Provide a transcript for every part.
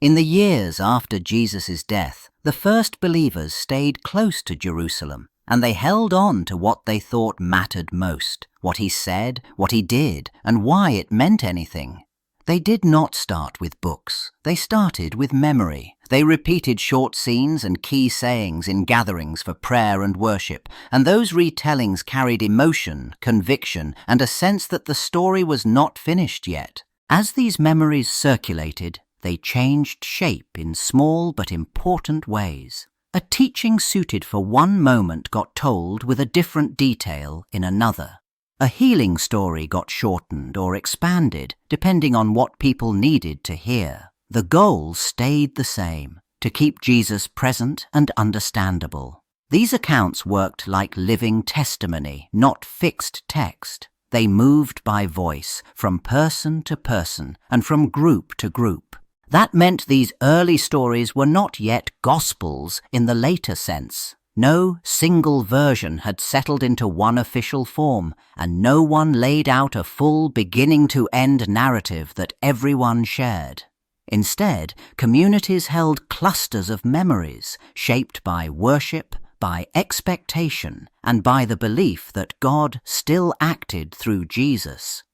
In the years after Jesus' death, the first believers stayed close to Jerusalem, and they held on to what they thought mattered most, what he said, what he did, and why it meant anything. They did not start with books. They started with memory. They repeated short scenes and key sayings in gatherings for prayer and worship, and those retellings carried emotion, conviction, and a sense that the story was not finished yet. As these memories circulated, they changed shape in small but important ways. A teaching suited for one moment got told with a different detail in another. A healing story got shortened or expanded, depending on what people needed to hear. The goal stayed the same, to keep Jesus present and understandable. These accounts worked like living testimony, not fixed text. They moved by voice, from person to person, and from group to group. That meant these early stories were not yet Gospels in the later sense. No single version had settled into one official form, and no one laid out a full beginning-to-end narrative that everyone shared. Instead, communities held clusters of memories, shaped by worship, by expectation, and by the belief that God still acted through Jesus.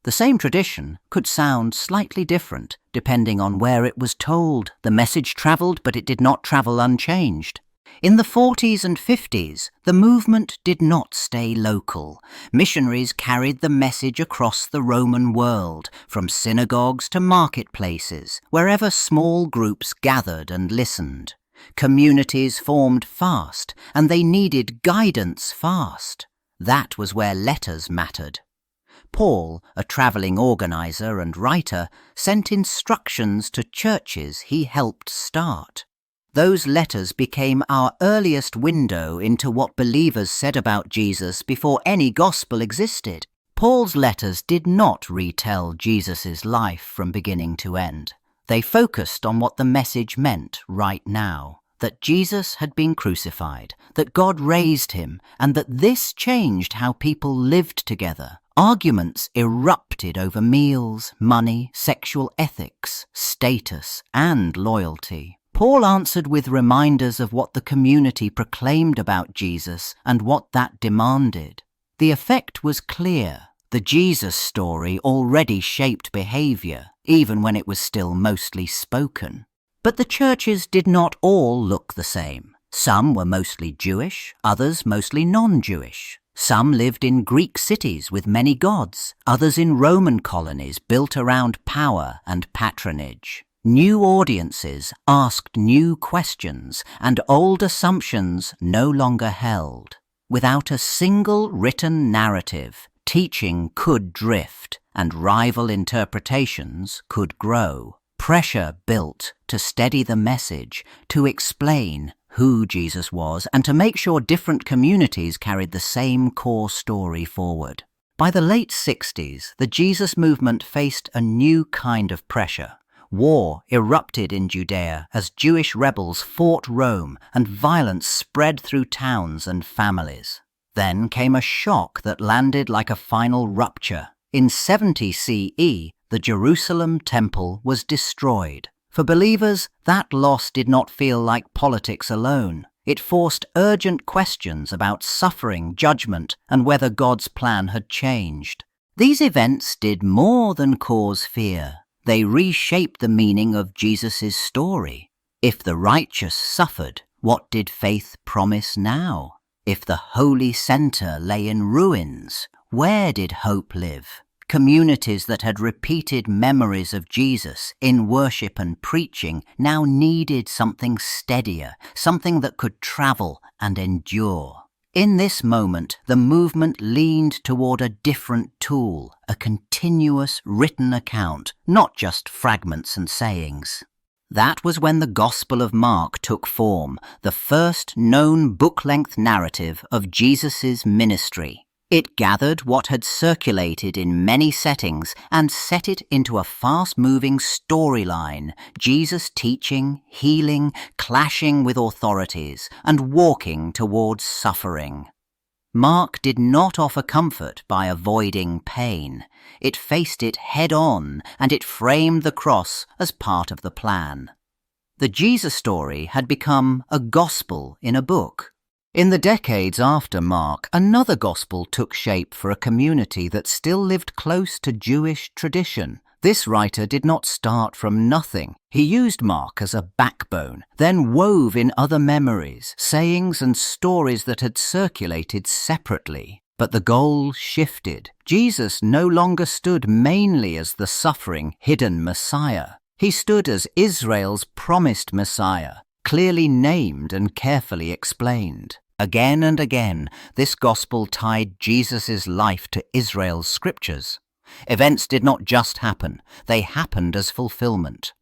The same tradition could sound slightly different, depending on where it was told. The message traveled, but it did not travel unchanged. In the 40s and 50s, the movement did not stay local. Missionaries carried the message across the Roman world, from synagogues to marketplaces, wherever small groups gathered and listened. Communities formed fast, and they needed guidance fast. That was where letters mattered. Paul, a traveling organizer and writer, sent instructions to churches he helped start. Those letters became our earliest window into what believers said about Jesus before any gospel existed. Paul's letters did not retell Jesus' life from beginning to end. They focused on what the message meant right now, that Jesus had been crucified, that God raised him, and that this changed how people lived together. Arguments erupted over meals, money, sexual ethics, status, and loyalty. Paul answered with reminders of what the community proclaimed about Jesus and what that demanded. The effect was clear. The Jesus story already shaped behavior, even when it was still mostly spoken. But the churches did not all look the same. Some were mostly Jewish, others mostly non-Jewish. Some lived in Greek cities with many gods, others in Roman colonies built around power and patronage. New audiences asked new questions, and old assumptions no longer held. Without a single written narrative, teaching could drift, and rival interpretations could grow. Pressure built to steady the message, to explain who Jesus was, and to make sure different communities carried the same core story forward. By the late 60s, the Jesus movement faced a new kind of pressure. War erupted in Judea as Jewish rebels fought Rome, and violence spread through towns and families. Then came a shock that landed like a final rupture. In 70 CE, the Jerusalem temple was destroyed. For believers, that loss did not feel like politics alone. It forced urgent questions about suffering, judgment, and whether God's plan had changed. These events did more than cause fear. They reshaped the meaning of Jesus' story. If the righteous suffered, what did faith promise now? If the holy center lay in ruins, where did hope live? Communities that had repeated memories of Jesus in worship and preaching now needed something steadier, something that could travel and endure. In this moment, the movement leaned toward a different tool, a continuous written account, not just fragments and sayings. That was when the Gospel of Mark took form, the first known book-length narrative of Jesus' ministry. It gathered what had circulated in many settings and set it into a fast-moving storyline, Jesus teaching, healing, clashing with authorities, and walking towards suffering. Mark did not offer comfort by avoiding pain. It faced it head-on, and it framed the cross as part of the plan. The Jesus story had become a gospel in a book. In the decades after Mark, another gospel took shape for a community that still lived close to Jewish tradition. This writer did not start from nothing. He used Mark as a backbone, then wove in other memories, sayings and stories that had circulated separately. But the goal shifted. Jesus no longer stood mainly as the suffering, hidden Messiah. He stood as Israel's promised Messiah, clearly named and carefully explained. Again and again, this gospel tied Jesus' life to Israel's scriptures. Events did not just happen, they happened as fulfillment.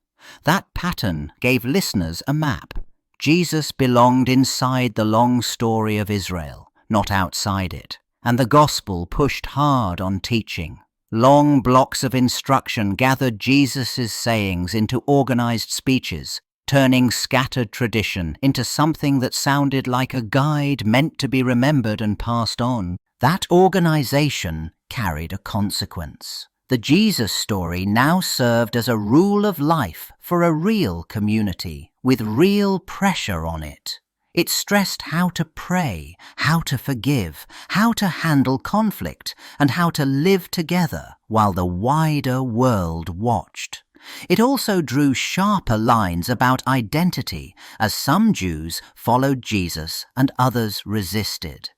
That pattern gave listeners a map. Jesus belonged inside the long story of Israel, not outside it. And the gospel pushed hard on teaching. Long blocks of instruction gathered Jesus' sayings into organized speeches, turning scattered tradition into something that sounded like a guide meant to be remembered and passed on. That organization carried a consequence. The Jesus story now served as a rule of life for a real community, with real pressure on it. It stressed how to pray, how to forgive, how to handle conflict, and how to live together while the wider world watched. It also drew sharper lines about identity, as some Jews followed Jesus and others resisted.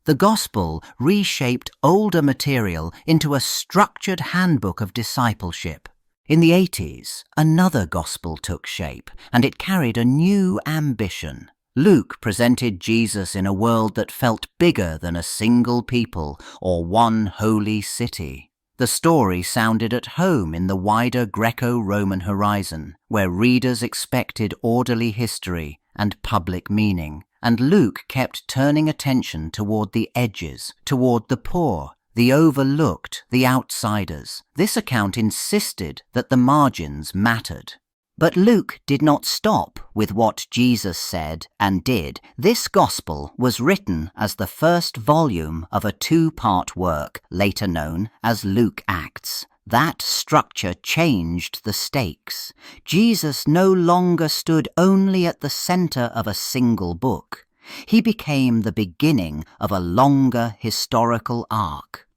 The gospel reshaped older material into a structured handbook of discipleship. In the 80s, another gospel took shape, and it carried a new ambition. Luke presented Jesus in a world that felt bigger than a single people or one holy city. The story sounded at home in the wider Greco-Roman horizon, where readers expected orderly history and public meaning. And Luke kept turning attention toward the edges, toward the poor, the overlooked, the outsiders. This account insisted that the margins mattered. But Luke did not stop with what Jesus said and did. This gospel was written as the first volume of a two-part work, later known as Luke Acts. That structure changed the stakes. Jesus no longer stood only at the center of a single book. He became the beginning of a longer historical arc.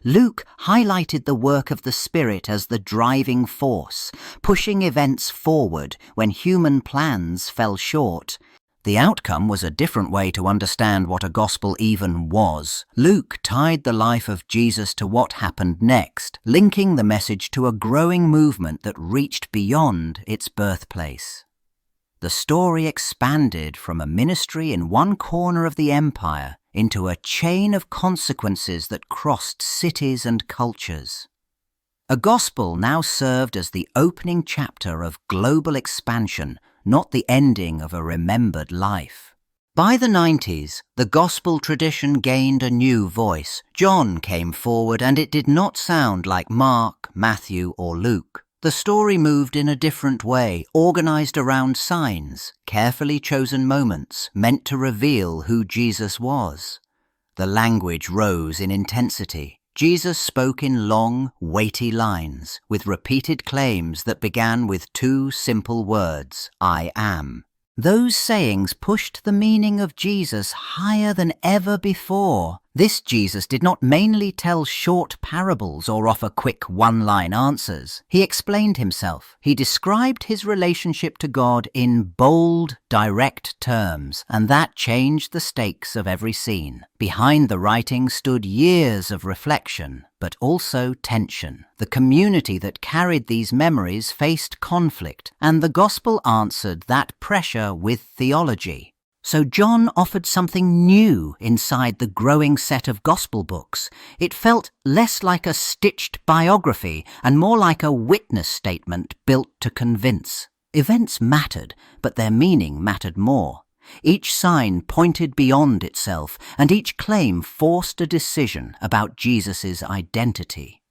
Luke highlighted the work of the Spirit as the driving force, pushing events forward when human plans fell short. The outcome was a different way to understand what a gospel even was. Luke tied the life of Jesus to what happened next, linking the message to a growing movement that reached beyond its birthplace. The story expanded from a ministry in one corner of the empire into a chain of consequences that crossed cities and cultures. A gospel now served as the opening chapter of global expansion, not the ending of a remembered life. By the 90s, the gospel tradition gained a new voice. John came forward, and it did not sound like Mark, Matthew, or Luke. The story moved in a different way, organized around signs, carefully chosen moments meant to reveal who Jesus was. The language rose in intensity. Jesus spoke in long, weighty lines, with repeated claims that began with two simple words, I am. Those sayings pushed the meaning of Jesus higher than ever before. This Jesus did not mainly tell short parables or offer quick one-line answers. He explained himself. He described his relationship to God in bold, direct terms, and that changed the stakes of every scene. Behind the writing stood years of reflection, but also tension. The community that carried these memories faced conflict, and the gospel answered that pressure with theology. So John offered something new inside the growing set of gospel books. It felt less like a stitched biography and more like a witness statement built to convince. Events mattered, but their meaning mattered more. Each sign pointed beyond itself, and each claim forced a decision about Jesus' identity.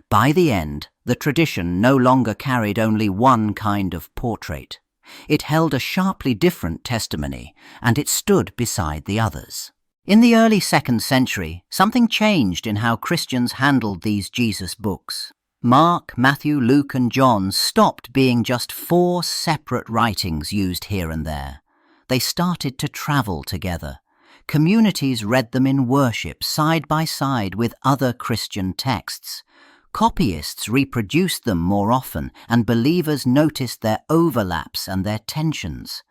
By the end, the tradition no longer carried only one kind of portrait. It held a sharply different testimony, and it stood beside the others. In the early 2nd century, something changed in how Christians handled these Jesus books. Mark, Matthew, Luke, and John stopped being just 4 separate writings used here and there. They started to travel together. Communities read them in worship side by side with other Christian texts. Copyists reproduced them more often, and believers noticed their overlaps and their tensions.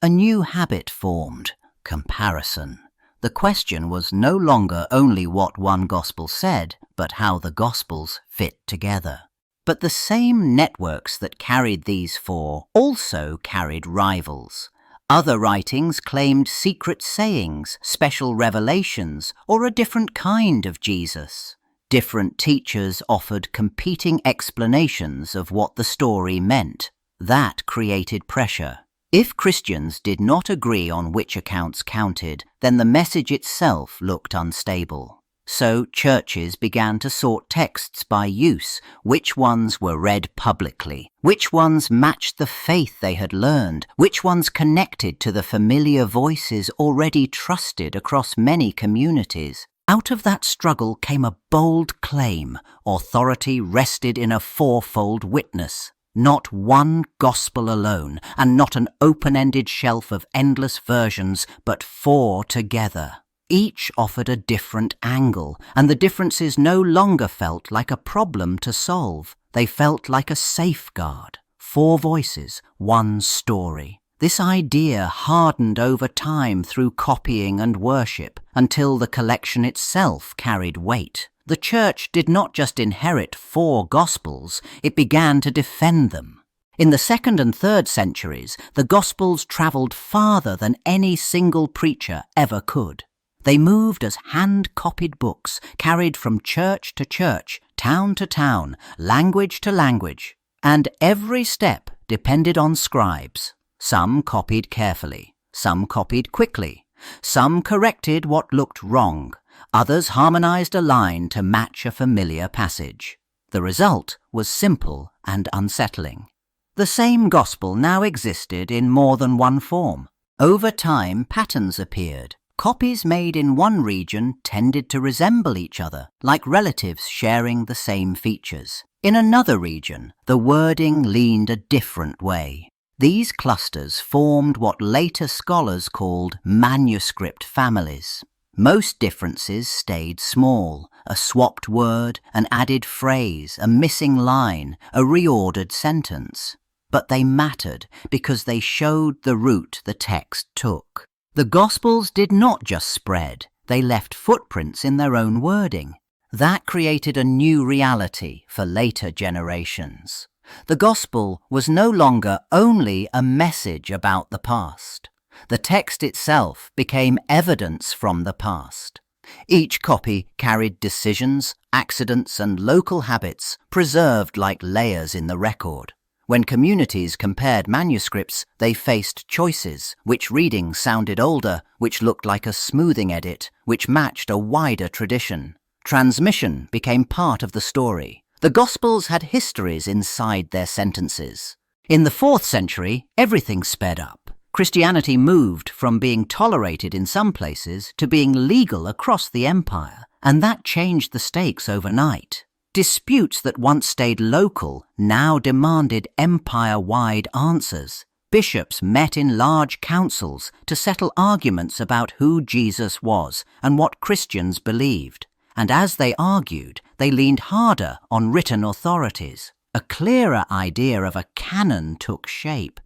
A new habit formed: comparison. The question was no longer only what one gospel said, but how the gospels fit together. But the same networks that carried these 4 also carried rivals. Other writings claimed secret sayings, special revelations, or a different kind of Jesus. Different teachers offered competing explanations of what the story meant. That created pressure. If Christians did not agree on which accounts counted, then the message itself looked unstable. So churches began to sort texts by use: which ones were read publicly, which ones matched the faith they had learned, which ones connected to the familiar voices already trusted across many communities. Out of that struggle came a bold claim: authority rested in a 4-fold witness. Not one gospel alone, and not an open-ended shelf of endless versions, but 4 together. Each offered a different angle, and the differences no longer felt like a problem to solve. They felt like a safeguard. 4 voices, 1 story. This idea hardened over time through copying and worship, until the collection itself carried weight. The church did not just inherit 4 gospels, it began to defend them. In the 2nd and 3rd centuries, the gospels travelled farther than any single preacher ever could. They moved as hand-copied books, carried from church to church, town to town, language to language, and every step depended on scribes. Some copied carefully, some copied quickly, some corrected what looked wrong, others harmonized a line to match a familiar passage. The result was simple and unsettling. The same gospel now existed in more than one form. Over time, patterns appeared. Copies made in one region tended to resemble each other, like relatives sharing the same features. In another region, the wording leaned a different way. These clusters formed what later scholars called manuscript families. Most differences stayed small: a swapped word, an added phrase, a missing line, a reordered sentence. But they mattered because they showed the route the text took. The Gospels did not just spread, they left footprints in their own wording. That created a new reality for later generations. The Gospel was no longer only a message about the past. The text itself became evidence from the past. Each copy carried decisions, accidents, and local habits preserved like layers in the record. When communities compared manuscripts, they faced choices: which reading sounded older, which looked like a smoothing edit, which matched a wider tradition. Transmission became part of the story. The Gospels had histories inside their sentences. In the 4th century, everything sped up. Christianity moved from being tolerated in some places to being legal across the empire, and that changed the stakes overnight. Disputes that once stayed local now demanded empire-wide answers. Bishops met in large councils to settle arguments about who Jesus was and what Christians believed. And as they argued, they leaned harder on written authorities. A clearer idea of a canon took shape.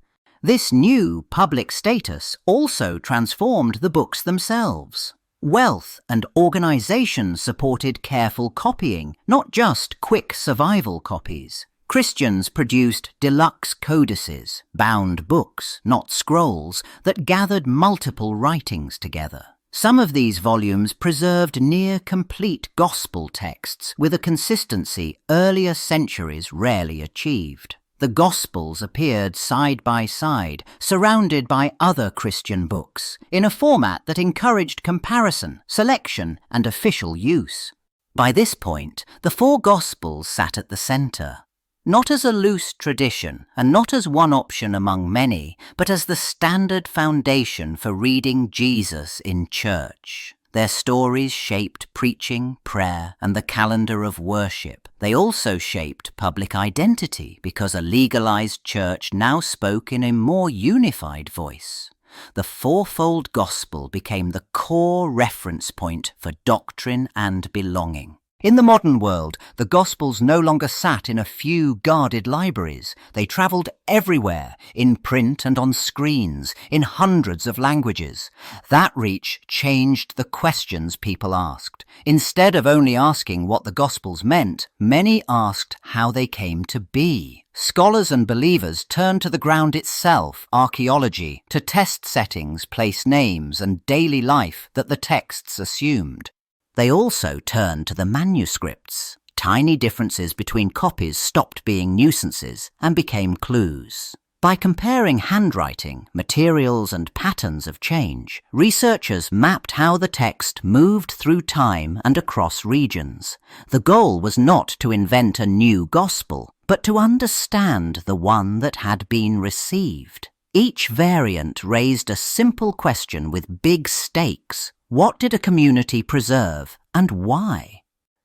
This new public status also transformed the books themselves. Wealth and organization supported careful copying, not just quick survival copies. Christians produced deluxe codices, bound books, not scrolls, that gathered multiple writings together. Some of these volumes preserved near-complete gospel texts with a consistency earlier centuries rarely achieved. The Gospels appeared side by side, surrounded by other Christian books, in a format that encouraged comparison, selection, and official use. By this point, the 4 Gospels sat at the center, not as a loose tradition and not as one option among many, but as the standard foundation for reading Jesus in church. Their stories shaped preaching, prayer, and the calendar of worship. They also shaped public identity because a legalized church now spoke in a more unified voice. The fourfold gospel became the core reference point for doctrine and belonging. In the modern world, the Gospels no longer sat in a few guarded libraries. They travelled everywhere, in print and on screens, in hundreds of languages. That reach changed the questions people asked. Instead of only asking what the Gospels meant, many asked how they came to be. Scholars and believers turned to the ground itself, archaeology, to test settings, place names, and daily life that the texts assumed. They also turned to the manuscripts. Tiny differences between copies stopped being nuisances and became clues. By comparing handwriting, materials, and patterns of change, researchers mapped how the text moved through time and across regions. The goal was not to invent a new gospel, but to understand the one that had been received. Each variant raised a simple question with big stakes. What did a community preserve, and why?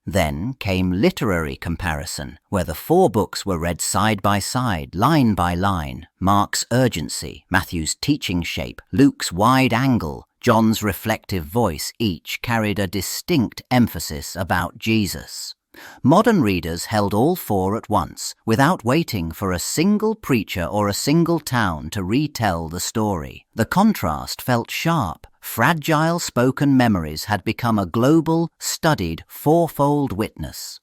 Then came literary comparison, where the 4 books were read side by side, line by line. Mark's urgency, Matthew's teaching shape, Luke's wide angle, John's reflective voice each carried a distinct emphasis about Jesus. Modern readers held all 4 at once, without waiting for a single preacher or a single town to retell the story. The contrast felt sharp. Fragile spoken memories had become a global, studied, fourfold witness.